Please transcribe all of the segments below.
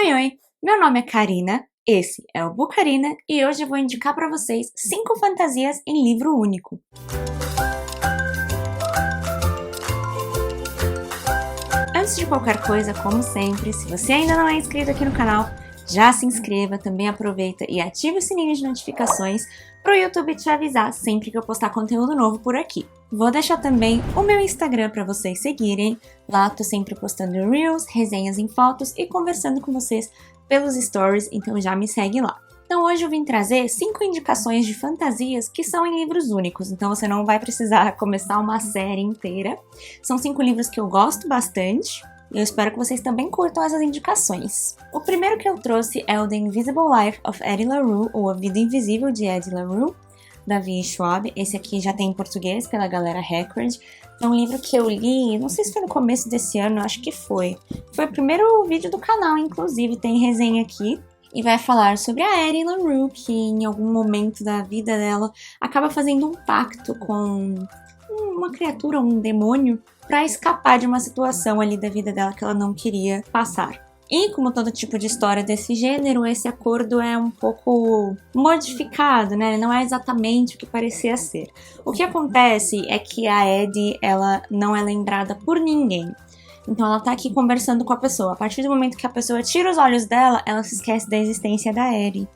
Oi, oi! Meu nome é Karina, esse é o Bucarina e hoje eu vou indicar para vocês 5 fantasias em livro único. Antes de qualquer coisa, como sempre, se você ainda não é inscrito aqui no canal, já se inscreva, também aproveita e ative o sininho de notificações para o YouTube te avisar sempre que eu postar conteúdo novo por aqui. Vou deixar também o meu Instagram para vocês seguirem, lá tô sempre postando reels, resenhas em fotos e conversando com vocês pelos stories, então já me segue lá. Então hoje eu vim trazer 5 indicações de fantasias que são em livros únicos, então você não vai precisar começar uma série inteira. São 5 livros que eu gosto bastante e eu espero que vocês também curtam essas indicações. O primeiro que eu trouxe é o The Invisible Life of Eddie LaRue, ou A Vida Invisível de Eddie LaRue, da V. Schwab. Esse aqui já tem em português pela galera Record. É um livro que eu li, não sei se foi no começo desse ano, acho que foi. Foi o primeiro vídeo do canal, inclusive, tem resenha aqui. E vai falar sobre a Eddie LaRue, que em algum momento da vida dela acaba fazendo um pacto com uma criatura, um demônio, para escapar de uma situação ali da vida dela que ela não queria passar. E como todo tipo de história desse gênero, esse acordo é um pouco modificado, né? Não é exatamente o que parecia ser. O que acontece é que a Eddie, ela não é lembrada por ninguém. Então ela tá aqui conversando com a pessoa. A partir do momento que a pessoa tira os olhos dela, ela se esquece da existência da Eddie.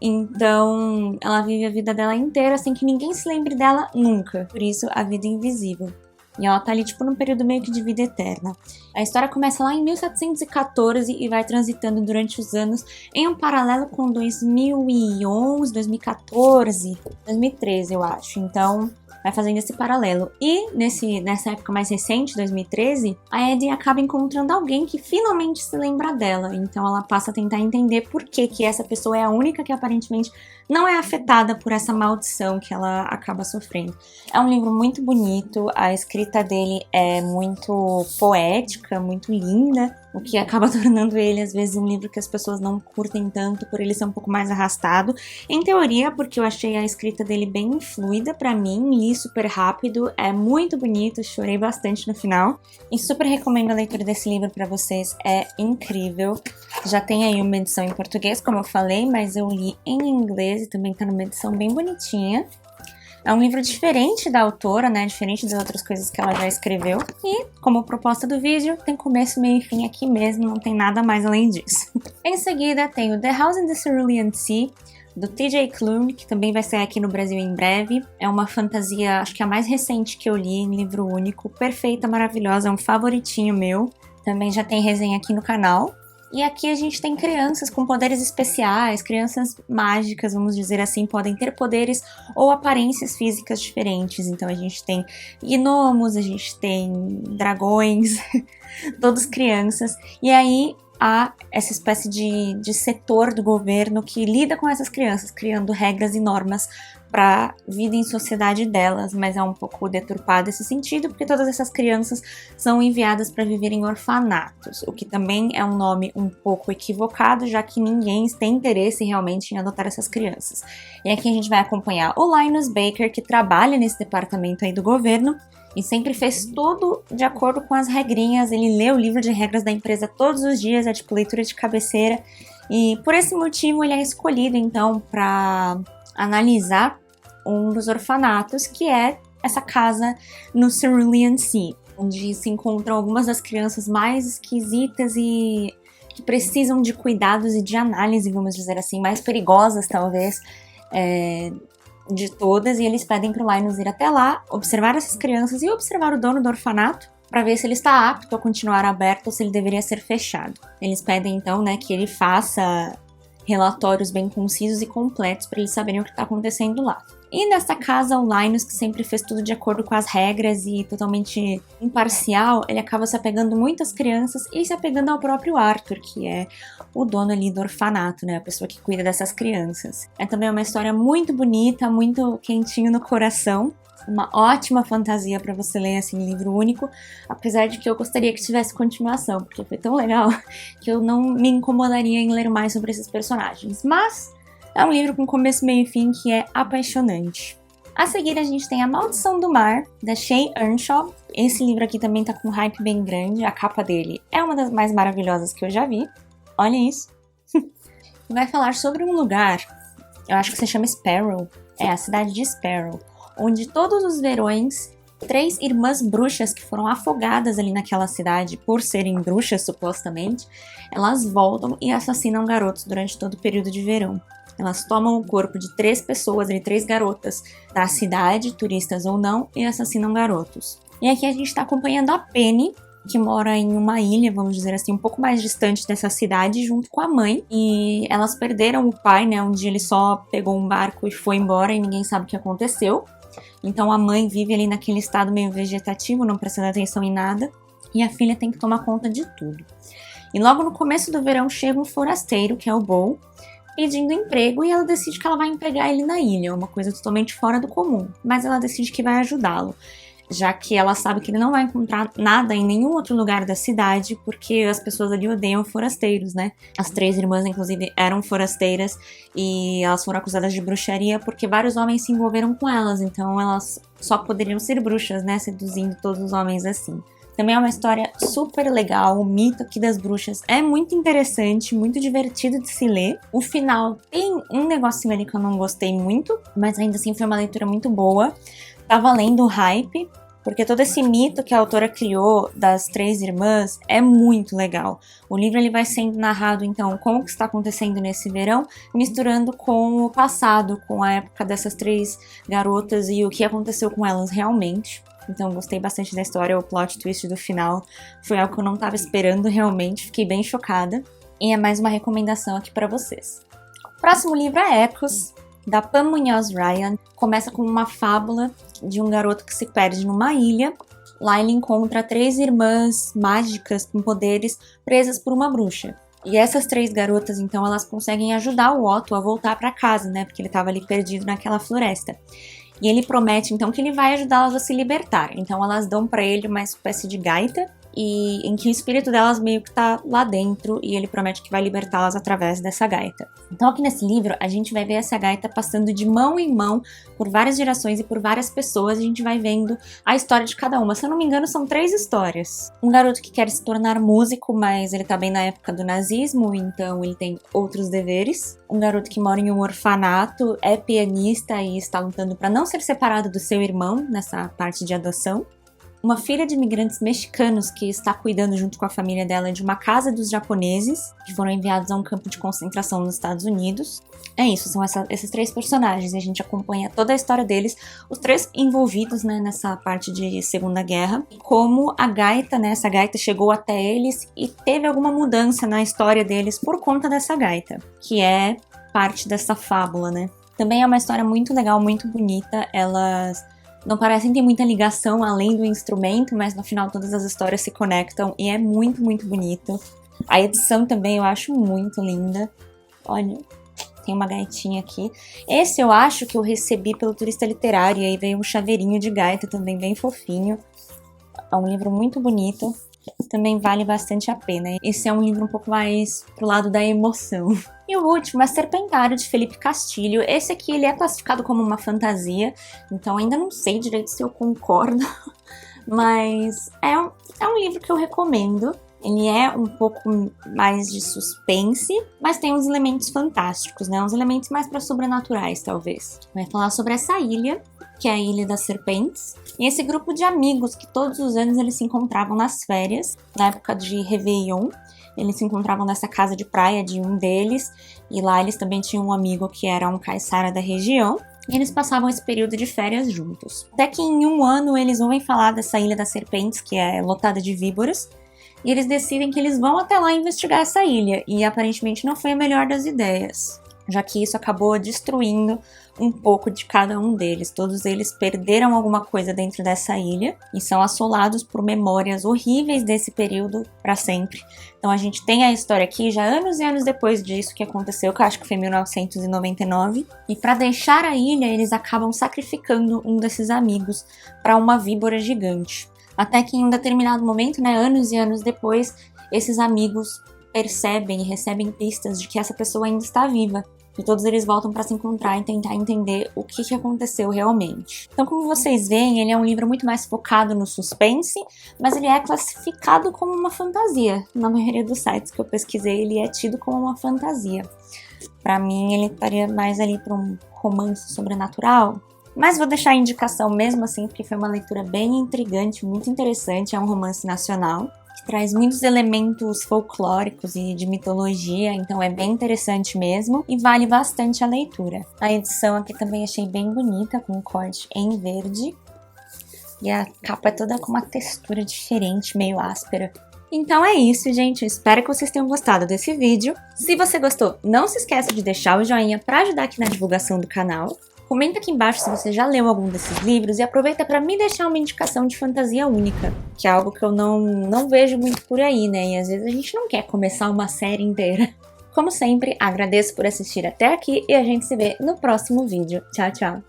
Então ela vive a vida dela inteira sem que ninguém se lembre dela nunca. Por isso, a vida invisível. E ela tá ali, tipo, num período meio que de vida eterna. A história começa lá em 1714 e vai transitando durante os anos em um paralelo com 2011, 2014, 2013, eu acho. Então, vai fazendo esse paralelo. E nessa época mais recente, 2013, a Eddie acaba encontrando alguém que finalmente se lembra dela. Então ela passa a tentar entender por que essa pessoa é a única que aparentemente não é afetada por essa maldição que ela acaba sofrendo. É um livro muito bonito, a escrita dele é muito poética, muito linda, o que acaba tornando ele, às vezes, um livro que as pessoas não curtem tanto por ele ser um pouco mais arrastado. Em teoria, porque eu achei a escrita dele bem fluida pra mim, li super rápido, é muito bonito, chorei bastante no final. E super recomendo a leitura desse livro pra vocês, é incrível. Já tem aí uma edição em português, como eu falei, mas eu li em inglês e também tá numa edição bem bonitinha. É um livro diferente da autora, né? Diferente das outras coisas que ela já escreveu. E, como proposta do vídeo, tem começo, meio e fim aqui mesmo, não tem nada mais além disso. Em seguida, tem o The House in the Cerulean Sea, do T.J. Klune, que também vai sair aqui no Brasil em breve. É uma fantasia, acho que a mais recente que eu li, em livro único. Perfeita, maravilhosa, é um favoritinho meu. Também já tem resenha aqui no canal. E aqui a gente tem crianças com poderes especiais, crianças mágicas, vamos dizer assim, podem ter poderes ou aparências físicas diferentes. Então a gente tem gnomos, a gente tem dragões, todas crianças. E aí há essa espécie de setor do governo que lida com essas crianças, criando regras e normas para a vida em sociedade delas, mas é um pouco deturpado esse sentido, porque todas essas crianças são enviadas para viver em orfanatos, o que também é um nome um pouco equivocado, já que ninguém tem interesse realmente em adotar essas crianças. E aqui a gente vai acompanhar o Linus Baker, que trabalha nesse departamento aí do governo, e sempre fez tudo de acordo com as regrinhas. Ele lê o livro de regras da empresa todos os dias, é tipo leitura de cabeceira, e por esse motivo ele é escolhido então para analisar um dos orfanatos, que é essa casa no Cerulean Sea, onde se encontram algumas das crianças mais esquisitas e que precisam de cuidados e de análise, vamos dizer assim, mais perigosas talvez, de todas, e eles pedem pro Linus ir até lá, observar essas crianças e observar o dono do orfanato para ver se ele está apto a continuar aberto ou se ele deveria ser fechado. Eles pedem então, né, que ele faça relatórios bem concisos e completos para eles saberem o que está acontecendo lá. E nessa casa, o Linus, que sempre fez tudo de acordo com as regras e totalmente imparcial, ele acaba se apegando muito às crianças e se apegando ao próprio Arthur, que é o dono ali do orfanato, né? A pessoa que cuida dessas crianças. É também uma história muito bonita, muito quentinho no coração. Uma ótima fantasia para você ler assim em livro único, apesar de que eu gostaria que tivesse continuação, porque foi tão legal que eu não me incomodaria em ler mais sobre esses personagens. Mas é um livro com começo, meio e fim que é apaixonante. A seguir a gente tem A Maldição do Mar, da Shay Earnshaw. Esse livro aqui também tá com um hype bem grande, a capa dele é uma das mais maravilhosas que eu já vi. Olha isso. Vai falar sobre um lugar, eu acho que se chama Sparrow, é a cidade de Sparrow, onde todos os verões, 3 irmãs bruxas que foram afogadas ali naquela cidade por serem bruxas, supostamente, elas voltam e assassinam garotos durante todo o período de verão. Elas tomam o corpo de 3 pessoas, de 3 garotas da cidade, turistas ou não, e assassinam garotos. E aqui a gente está acompanhando a Penny, que mora em uma ilha, vamos dizer assim, um pouco mais distante dessa cidade, junto com a mãe. E elas perderam o pai, né? Um dia ele só pegou um barco e foi embora e ninguém sabe o que aconteceu. Então a mãe vive ali naquele estado meio vegetativo, não prestando atenção em nada. E a filha tem que tomar conta de tudo. E logo no começo do verão chega um forasteiro, que é o Bo, pedindo emprego, e ela decide que ela vai empregar ele na ilha, uma coisa totalmente fora do comum. Mas ela decide que vai ajudá-lo, já que ela sabe que ele não vai encontrar nada em nenhum outro lugar da cidade, porque as pessoas ali odeiam forasteiros, né? As 3 irmãs, inclusive, eram forasteiras e elas foram acusadas de bruxaria porque vários homens se envolveram com elas, então elas só poderiam ser bruxas, né? Seduzindo todos os homens assim. Também é uma história super legal, o mito aqui das bruxas é muito interessante, muito divertido de se ler. O final tem um negocinho ali que eu não gostei muito, mas ainda assim foi uma leitura muito boa. Tá valendo o hype, porque todo esse mito que a autora criou das 3 irmãs é muito legal. O livro ele vai sendo narrado, então, como que está acontecendo nesse verão, misturando com o passado, com a época dessas 3 garotas e o que aconteceu com elas realmente. Então, gostei bastante da história, o plot twist do final foi algo que eu não estava esperando realmente, fiquei bem chocada. E é mais uma recomendação aqui para vocês. O próximo livro é Ecos, da Pam Munhoz Ryan. Começa com uma fábula de um garoto que se perde numa ilha. Lá ele encontra 3 irmãs mágicas com poderes presas por uma bruxa. E essas 3 garotas, então, elas conseguem ajudar o Otto a voltar para casa, né? Porque ele estava ali perdido naquela floresta. E ele promete, então, que ele vai ajudá-las a se libertar. Então, elas dão para ele uma espécie de gaita, e em que o espírito delas meio que tá lá dentro, e ele promete que vai libertá-las através dessa gaita. Então aqui nesse livro a gente vai ver essa gaita passando de mão em mão por várias gerações e por várias pessoas, a gente vai vendo a história de cada uma. Se eu não me engano são 3 histórias. Um garoto que quer se tornar músico, mas ele tá bem na época do nazismo, então ele tem outros deveres. Um garoto que mora em um orfanato, é pianista e está lutando para não ser separado do seu irmão nessa parte de adoção. Uma filha de imigrantes mexicanos que está cuidando junto com a família dela de uma casa dos japoneses, que foram enviados a um campo de concentração nos Estados Unidos. É isso, são esses 3 personagens, e a gente acompanha toda a história deles, os 3 envolvidos, né, nessa parte de Segunda Guerra, como a gaita, né, essa gaita chegou até eles e teve alguma mudança na história deles por conta dessa gaita, que é parte dessa fábula, né. Também é uma história muito legal, muito bonita, elas não parecem ter muita ligação além do instrumento, mas no final todas as histórias se conectam e é muito, muito bonito. A edição também eu acho muito linda. Olha, tem uma gaitinha aqui. Esse eu acho que eu recebi pelo Turista Literário, e aí veio um chaveirinho de gaita também bem fofinho. É um livro muito bonito, também vale bastante a pena. Esse é um livro um pouco mais pro lado da emoção. E o último é Serpentário, de Felipe Castilho. Esse aqui ele é classificado como uma fantasia, então ainda não sei direito se eu concordo, mas é um livro que eu recomendo. Ele é um pouco mais de suspense, mas tem uns elementos fantásticos, né? Uns elementos mais para sobrenaturais, talvez. Vai falar sobre essa ilha, que é a Ilha das Serpentes, e esse grupo de amigos que todos os anos eles se encontravam nas férias, na época de Réveillon. Eles se encontravam nessa casa de praia de um deles, e lá eles também tinham um amigo que era um caiçara da região, e eles passavam esse período de férias juntos. Até que em um ano eles ouvem falar dessa Ilha das Serpentes, que é lotada de víboras, e eles decidem que eles vão até lá investigar essa ilha, e aparentemente não foi a melhor das ideias, já que isso acabou destruindo um pouco de cada um deles. Todos eles perderam alguma coisa dentro dessa ilha e são assolados por memórias horríveis desse período para sempre. Então a gente tem a história aqui já anos e anos depois disso que aconteceu, que eu acho que foi em 1999. E para deixar a ilha, eles acabam sacrificando um desses amigos para uma víbora gigante. Até que em um determinado momento, né, anos e anos depois, esses amigos percebem e recebem pistas de que essa pessoa ainda está viva. e todos eles voltam para se encontrar e tentar entender o que aconteceu realmente. Então, como vocês veem, ele é um livro muito mais focado no suspense, mas ele é classificado como uma fantasia. Na maioria dos sites que eu pesquisei, ele é tido como uma fantasia. Para mim, ele estaria mais ali para um romance sobrenatural. Mas vou deixar a indicação mesmo assim, porque foi uma leitura bem intrigante, muito interessante. É um romance nacional, que traz muitos elementos folclóricos e de mitologia, então é bem interessante mesmo e vale bastante a leitura. A edição aqui também achei bem bonita, com um corte em verde. E a capa é toda com uma textura diferente, meio áspera. Então é isso, gente. Eu espero que vocês tenham gostado desse vídeo. Se você gostou, não se esqueça de deixar o joinha para ajudar aqui na divulgação do canal. Comenta aqui embaixo se você já leu algum desses livros e aproveita para me deixar uma indicação de fantasia única, que é algo que eu não vejo muito por aí, né? E às vezes a gente não quer começar uma série inteira. Como sempre, agradeço por assistir até aqui e a gente se vê no próximo vídeo. Tchau, tchau!